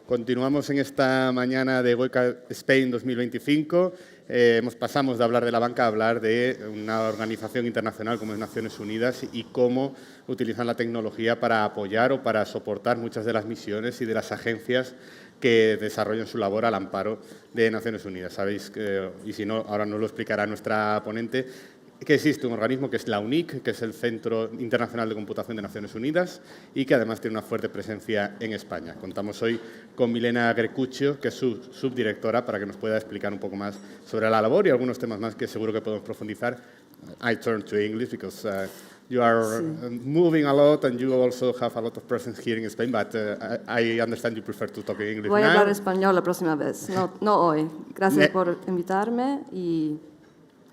Continuamos en esta mañana de Hueca Spain 2025. Pasamos de hablar de la banca a hablar de una organización internacional como es Naciones Unidas y cómo utilizan la tecnología para apoyar o para soportar muchas de las misiones y de las agencias que desarrollan su labor al amparo de Naciones Unidas. Sabéis que, y si no, ahora nos lo explicará nuestra ponente, que existe un organismo que es la UNICC, que es el Centro Internacional de Computación de Naciones Unidas y que además tiene una fuerte presencia en España. Contamos hoy con Milena Grecuccio, que es su subdirectora, para que nos pueda explicar un poco más sobre la labor y algunos temas más que seguro que podemos profundizar. I turn to English because you are moving a lot and you also have a lot of presence here in Spain, but I understand you prefer to talk in English now. Voy a hablar español la próxima vez, no hoy. Gracias por invitarme y...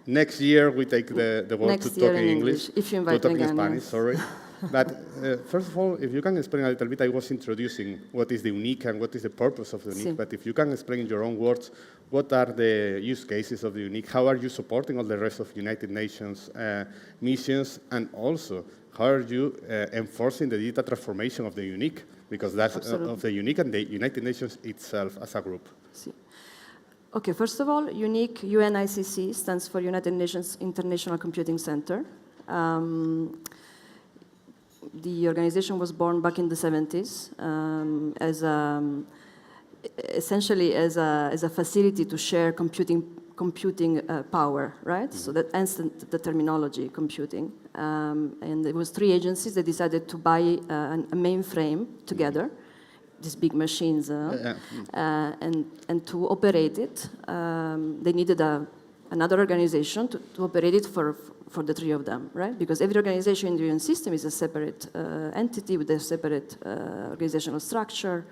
Next year we take the word to talk in English, if you invite to talk me in again, Spanish, yes. sorry. But first of all, if you can explain a little bit, I was introducing what is the UNICC and what is the purpose of the UNICC, but if you can explain in your own words, what are the use cases of the UNICC, how are you supporting all the rest of United Nations missions, and also how are you enforcing the digital transformation of the UNICC, because that's of the UNICC and the United Nations itself as a group. Sí. Okay, first of all, UNICC, UNICC, stands for United Nations International Computing Center. The organization was born back in the 70s essentially as a facility to share computing power, right? Mm-hmm. So that ends the terminology, computing. And it was 3 agencies that decided to buy a mainframe together. Mm-hmm. These big machines, and to operate it, they needed another organization to operate it for the 3 of them, right? Because every organization in the UN system is a separate entity with a separate organizational structure.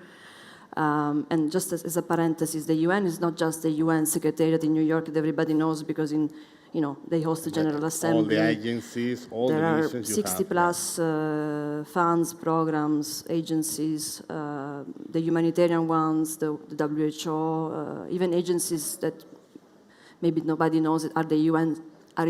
And just as a parenthesis, the UN is not just the UN Secretariat in New York that everybody knows because they host the General Assembly. All the agencies, all there the are missions 60 plus funds, programs, agencies, the humanitarian ones, the WHO, even agencies that maybe nobody knows it are the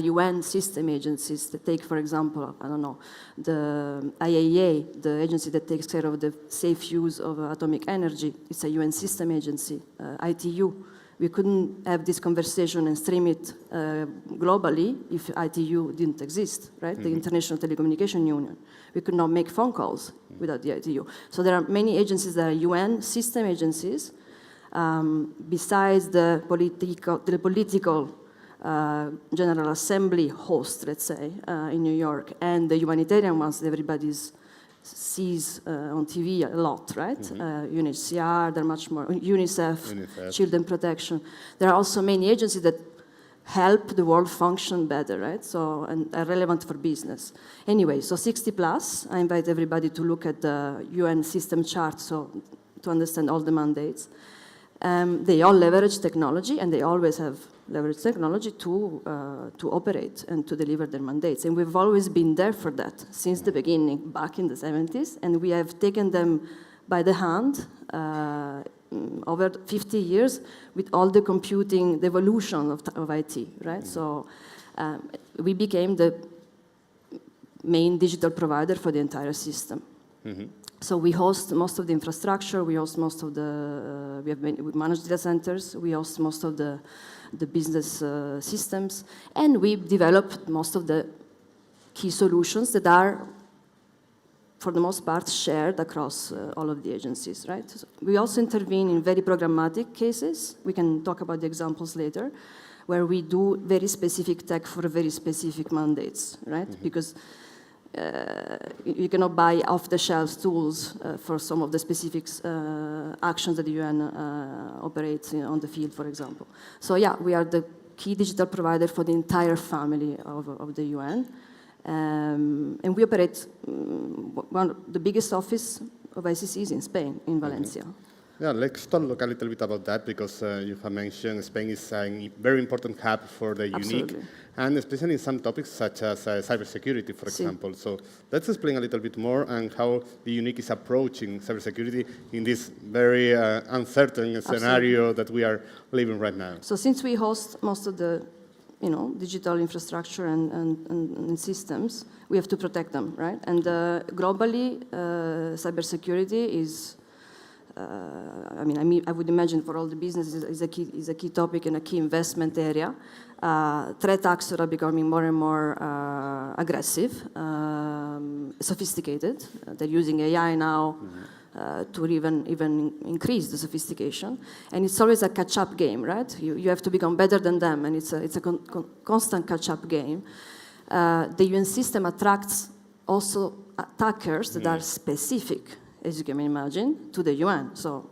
UN system agencies that take, for example, I don't know, the IAEA, the agency that takes care of the safe use of atomic energy. It's a UN system agency, ITU. We couldn't have this conversation and stream it globally if ITU didn't exist, right? Mm-hmm. The International Telecommunication Union. We could not make phone calls without the ITU. So there are many agencies that are UN system agencies, besides the political General Assembly host, let's say, in New York, and the humanitarian ones that everybody sees on TV a lot, right? Mm-hmm. UNHCR, there are much more, UNICEF, Children Protection. There are also many agencies that help the world function better, right? So, and are relevant for business. Anyway, so 60 plus, I invite everybody to look at the UN system chart so to understand all the mandates. They all leverage technology, and they always have leveraged technology to operate and to deliver their mandates. And we've always been there for that since the beginning, back in the 70s, and we have taken them by the hand over 50 years with all the computing, the evolution of IT, right? Mm-hmm. So we became the main digital provider for the entire system. Mm-hmm. So we host most of the infrastructure, we host most of the, we manage data centers, we host most of the business systems, and we developed most of the key solutions that are, for the most part, shared across all of the agencies, right? So we also intervene in very programmatic cases. We can talk about the examples later, where we do very specific tech for very specific mandates, right? Mm-hmm. Because you cannot buy off-the-shelf tools for some of the specific actions that the UN operates on the field, for example. So yeah, we are the key digital provider for the entire family of the UN. And we operate one of the biggest office of ICC is in Spain, in Valencia. Mm-hmm. Yeah, let's talk a little bit about that because you have mentioned Spain is a very important hub for the UNICC, and especially in some topics such as cybersecurity, for example. So let's explain a little bit more on how the UNICC is approaching cybersecurity in this very uncertain scenario that we are living right now. So since we host most of the digital infrastructure and systems, we have to protect them, right? And globally, cybersecurity is I would imagine for all the businesses is a key topic and a key investment area. Threat actors are becoming more and more aggressive, sophisticated. They're using AI now to even increase the sophistication. And it's always a catch-up game, right? You have to become better than them, and it's a constant catch-up game. The UN system attracts also attackers that are specific, as you can imagine, to the UN. So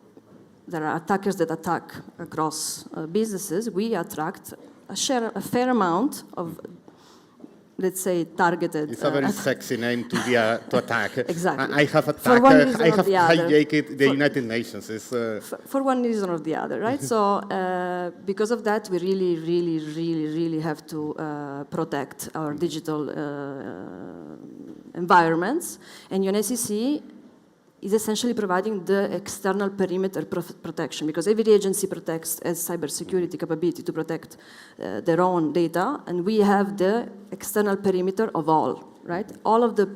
there are attackers that attack across businesses. We attract a fair amount of, let's say, targeted. It's a very sexy name to attack. Exactly. I have hijacked the United Nations. For one reason or the other, right? So because of that, we really have to protect our digital environments. And UNICC is essentially providing the external perimeter protection, because every agency protects as cybersecurity capability to protect their own data, and we have the external perimeter of all, right? All of the,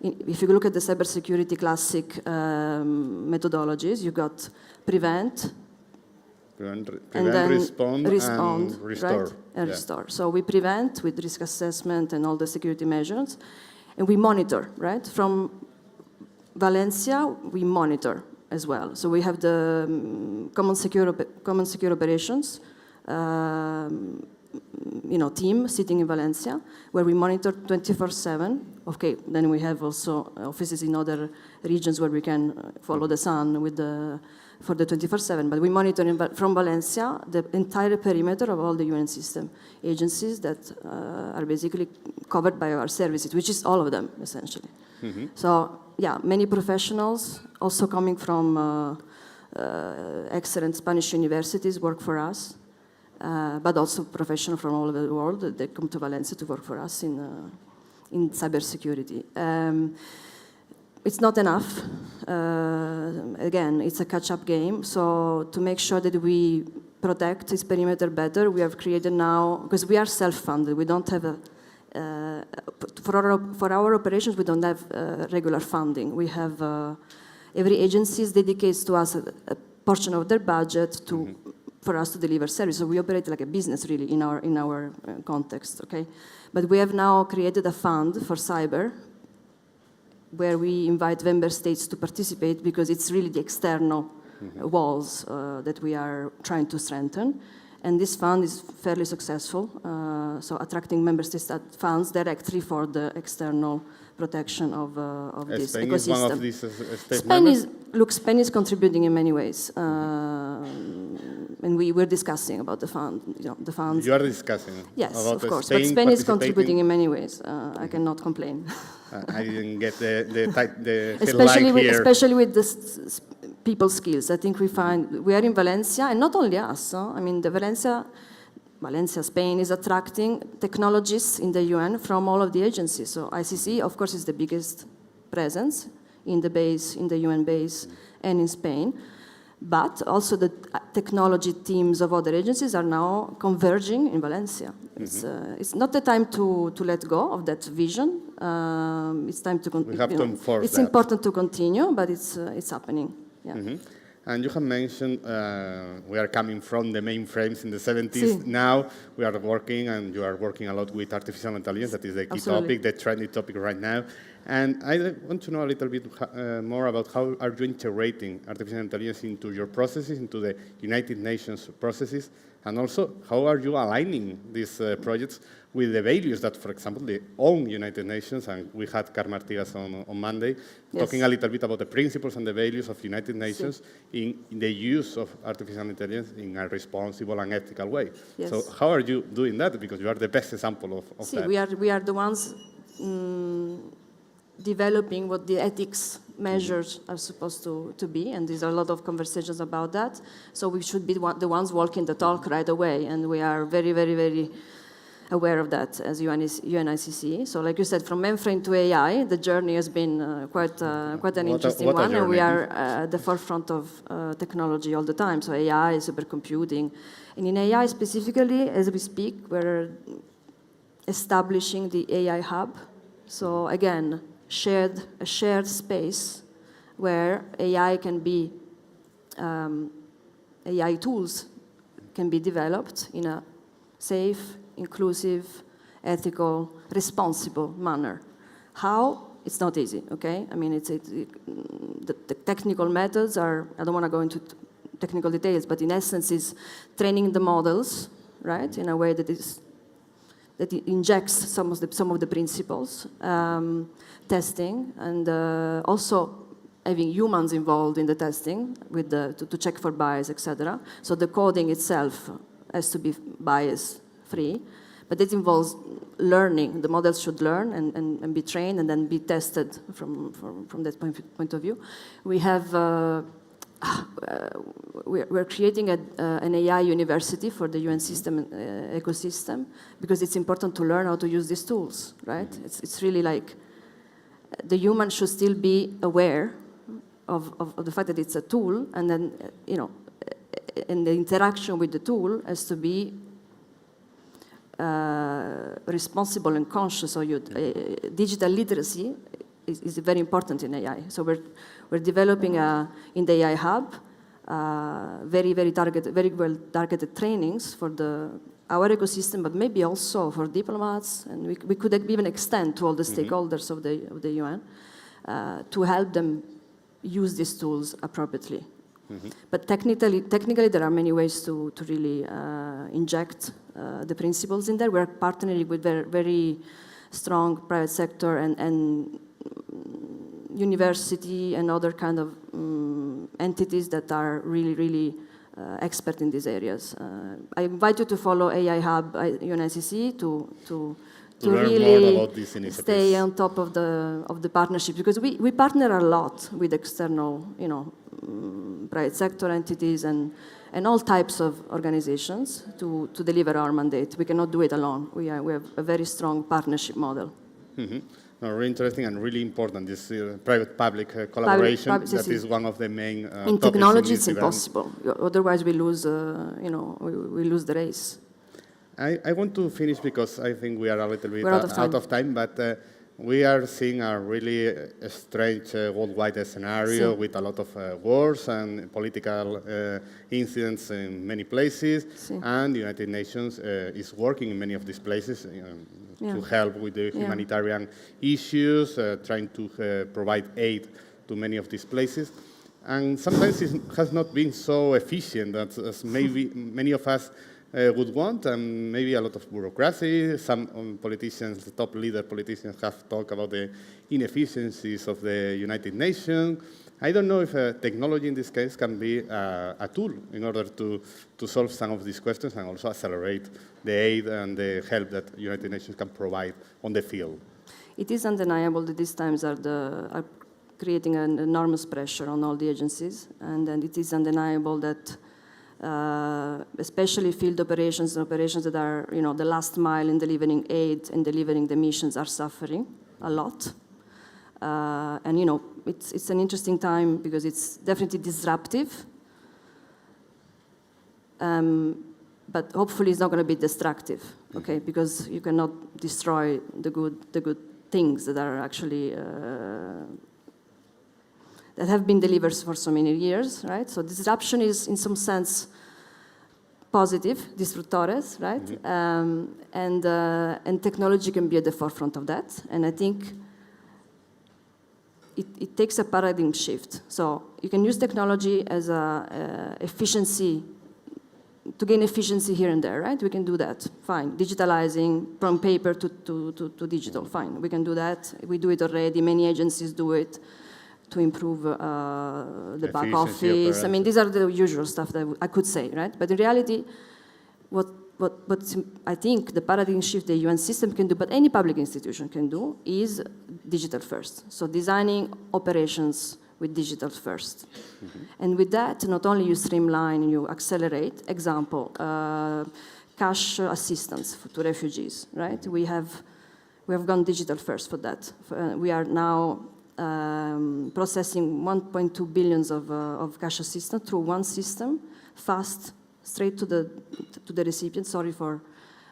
if you look at the cybersecurity classic methodologies, you got prevent and then respond and restore. Right? And restore. So we prevent with risk assessment and all the security measures, and we monitor, right? From Valencia, we monitor as well. So we have the common secure operations team sitting in Valencia, where we monitor 24/7. Okay, then we have also offices in other regions where we can follow the sun for the 24/7. But we monitor from Valencia the entire perimeter of all the UN system agencies that are basically covered by our services, which is all of them essentially. Mm-hmm. So yeah, many professionals also coming from excellent Spanish universities work for us, but also professionals from all over the world that come to Valencia to work for us in cybersecurity. It's not enough. Again, it's a catch-up game. So to make sure that we protect this perimeter better, we have created now, because we are self-funded, we don't have for our operations, we don't have regular funding. We have, every agency dedicates to us a portion of their budget for us to deliver service. So we operate like a business really in our context, okay? But we have now created a fund for cyber where we invite member states to participate, because it's really the external walls that we are trying to strengthen. And this fund is fairly successful, so attracting member states funds directly for the external protection of this Spain ecosystem. Is one of these state members? Spain is contributing in many ways, and we're discussing about the fund. The funds. You are discussing. Yes, about of course. Spain But Spain is contributing in many ways. I cannot complain. I didn't get the headline here. Especially with the people skills. I think we are in Valencia, and not only us. I mean, Valencia, Spain is attracting technologists in the UN from all of the agencies. So ICC, of course, is the biggest presence in the UN base and in Spain. But also the technology teams of other agencies are now converging in Valencia. It's not the time to let go of that vision. It's time to continue. We have to enforce It's that. important to continue, but it's happening. Yeah. And you have mentioned we are coming from the mainframes in the 70s. Sí. Now we are working, and you are working a lot with artificial intelligence. That is the key topic, the trendy topic right now. And I want to know a little bit more about how are you integrating artificial intelligence into your processes, into the United Nations processes, and also how are you aligning these projects with the values that, for example, the own United Nations, and we had Carmen Artigas on Monday, talking a little bit about the principles and the values of United Nations in the use of artificial intelligence in a responsible and ethical way. Yes. So how are you doing that? Because you are the best example of that. We are the ones developing what the ethics measures are supposed to be, and there's a lot of conversations about that. So we should be the ones walking the talk right away, and we are very, very, very aware of that as UNICC. So like you said, from mainframe to AI, the journey has been quite an interesting one, and we are at the forefront of technology all the time. So AI, supercomputing. And in AI specifically, as we speak, we're establishing the AI hub. So again, a shared space where AI can be AI tools can be developed in a safe, inclusive, ethical, responsible manner. How? It's not easy, okay? I mean, the technical methods are, I don't want to go into technical details, but in essence is training the models, right, in a way that it injects some of the principles, testing, and also having humans involved in the testing with to check for bias, etc. So the coding itself has to be bias-free, but it involves learning. The models should learn and be trained and then be tested from that point of view. We have we're creating an AI university for the UN system ecosystem because it's important to learn how to use these tools, right? It's really like the human should still be aware of the fact that it's a tool, and then, and the interaction with the tool has to be responsible and conscious. So digital literacy is very important in AI. So we're developing in the AI hub very well targeted trainings for our ecosystem, but maybe also for diplomats, and we could even extend to all the stakeholders of the UN to help them use these tools appropriately. But technically, there are many ways to really inject the principles in there. We're partnering with very strong private sector and university and other kind of entities that are really expert in these areas. I invite you to follow AI Hub UNICC to really stay on top of the partnership, because we partner a lot with external, private sector entities and all types of organizations to deliver our mandate. We cannot do it alone. We have a very strong partnership model. No, really interesting and really important, this private-public collaboration. That is one of the main in technology, it's impossible. Otherwise, we lose, we lose the race. I want to finish because I think we are a little bit out of time, but we are seeing a really strange worldwide scenario with a lot of wars and political incidents in many places, and the United Nations is working in many of these places to help with the humanitarian issues, trying to provide aid to many of these places. And sometimes it has not been so efficient as maybe many of us would want, and maybe a lot of bureaucracy. Some politicians, the top leader politicians, have talked about the inefficiencies of the United Nations. I don't know if technology in this case can be a tool in order to solve some of these questions and also accelerate the aid and the help that the United Nations can provide on the field. It is undeniable that these times are creating an enormous pressure on all the agencies, and then it is undeniable that especially field operations and operations that are, the last mile in delivering aid and delivering the missions are suffering a lot. And, it's an interesting time because it's definitely disruptive, but hopefully it's not going to be destructive, okay? Because you cannot destroy the good things that are actually that have been delivered for so many years, right? So disruption is, in some sense, positive, disruptores, right? And technology can be at the forefront of that. And I think it takes a paradigm shift. So you can use technology as efficiency, to gain efficiency here and there, right? We can do that, fine. Digitalizing from paper to digital, fine. We can do that. We do it already. Many agencies do it to improve the back office. I mean, these are the usual stuff that I could say, right? But in reality, what I think the paradigm shift the UN system can do, but any public institution can do, is digital first. So designing operations with digital first. And with that, not only you streamline, you accelerate. Example, cash assistance to refugees, right? We have gone digital first for that. We are now processing 1.2 billion of cash assistance through one system, fast, straight to the recipient. Sorry for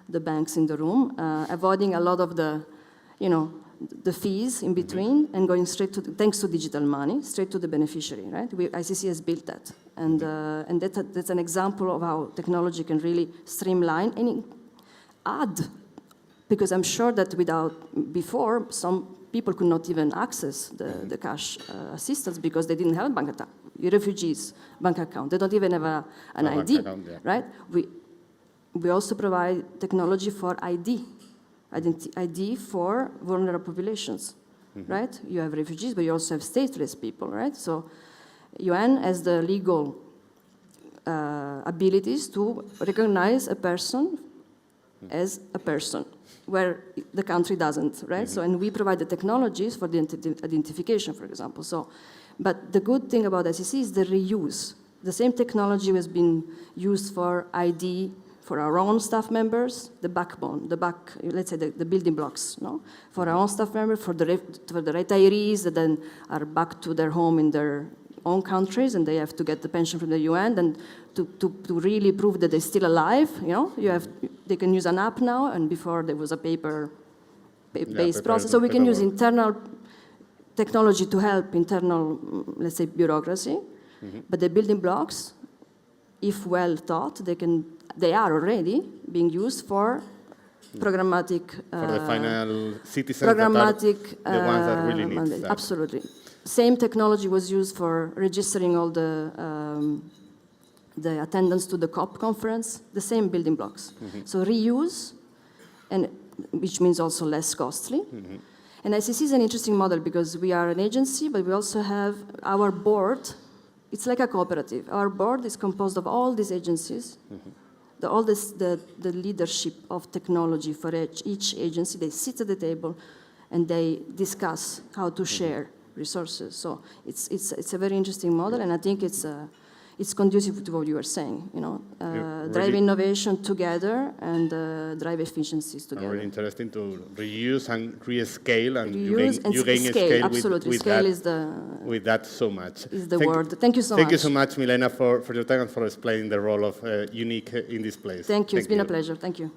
the banks in the room, avoiding a lot of the fees in between and going straight to, thanks to digital money, straight to the beneficiary, right? ICC has built that. And that's an example of how technology can really streamline and add, because I'm sure that before, some people could not even access the cash assistance because they didn't have a bank account. Refugees, bank account, they don't even have an ID, account, yeah. Right? We also provide technology for ID for vulnerable populations, right? You have refugees, but you also have stateless people, right? So UN has the legal abilities to recognize a person as a person, where the country doesn't, right? So, and we provide the technologies for the identification, for example. So, but the good thing about SEC is the reuse. The same technology has been used for ID for our own staff members, the backbone, let's say the building blocks, no? For our own staff members, for the retirees that then are back to their home in their own countries and they have to get the pension from the UN, and to really prove that they're still alive, you know, they can use an app now, and before there was a paper-based process. So we can use internal technology to help internal, let's say, bureaucracy, but the building blocks, if well thought, they are already being used for programmatic... for the final citizens programmatic, that are the ones that really need that. Absolutely. Same technology was used for registering all the attendance to the COP conference, the same building blocks. So reuse, which means also less costly. And ICC is an interesting model because we are an agency, but we also have our board. It's like a cooperative. Our board is composed of all these agencies, the leadership of technology for each agency. They sit at the table and they discuss how to share resources. So it's a very interesting model, and I think it's conducive to what you were saying, you know, drive innovation together and drive efficiencies together. Really interesting to reuse and re-scale, and you gain scale. Absolutely, with scale that, is the... With that so much. Is the word. Thank you so much. Thank you so much, Milena, for your time and for explaining the role of UNICC in this place. Thank you. It's been a pleasure. Thank you.